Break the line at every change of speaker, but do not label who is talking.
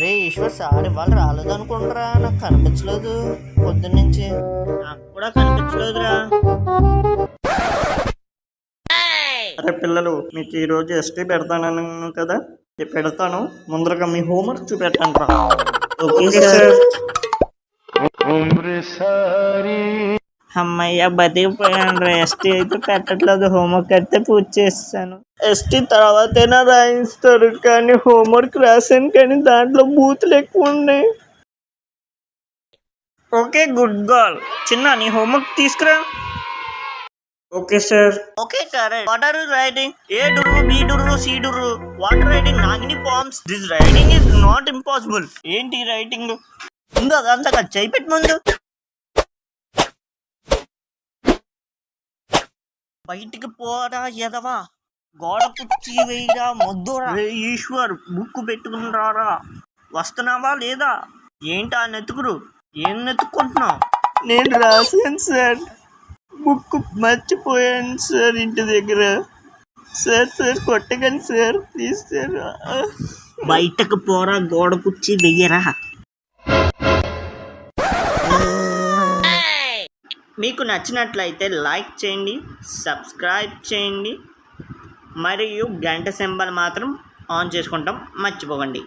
రే Eshwar sir ఇవాళ రాలేదు అనుకుంటారా, నాకు కనిపించలేదు పొద్దున్నుంచి. నాకు కూడా కనిపించలేదురా.
అరే పిల్లలు, మీకు ఈరోజు ఎస్టీ పెడతానన్నాను కదా, పెడతాను. ముందరగా మీ హోంవర్క్ చూపెట్టండి రా.
Okay sir. అమ్మయ్య బతికిపోయాను రా. ఎస్టీ అయితే పెట్టట్లేదు, హోంవర్క్ అయితే పూర్తి చేస్తాను. ఎస్టీ తర్వాతైనా రాయిస్తారు, కానీ హోంవర్క్ రాశాను కానీ దాంట్లో బూతులు ఎక్కువ ఉన్నాయి. Okay good girl. చిన్న నీ హోంవర్క్ తీసుకురా.
Okay sir.
Okay correct. What are you writing? A డుర్రు, బి డుర్రు, సి డుర్రు. What writing? నాగిని forms. This writing is not impossible. ఏంటి రైటింగ్? ముందు అదంతా చేయిపెట్టి ముందు. బయటికి పోరా ఎదవా, గోడ కుర్చీ వేయరా మొద్దురా. ఈశ్వర్ బుక్ పెట్టుకుని రారా. వస్తున్నావా లేదా? ఏంటా నెతుకురు? ఏం నెతుక్కుంటున్నావు? నేను రాశాను సార్, బుక్ మర్చిపోయాను సార్ ఇంటి దగ్గర. సార్ సార్ కొట్టకండి సార్, ప్లీజ్ సార్. బయటకు పోరా, గోడ కుర్చీ వెయ్యరా. మీకు నచ్చినట్లయితే లైక్ చేయండి, సబ్స్క్రైబ్ చేయండి, మరియు గంట సింబల్ మాత్రం ఆన్ చేసుకుంటాం మర్చిపోకండి.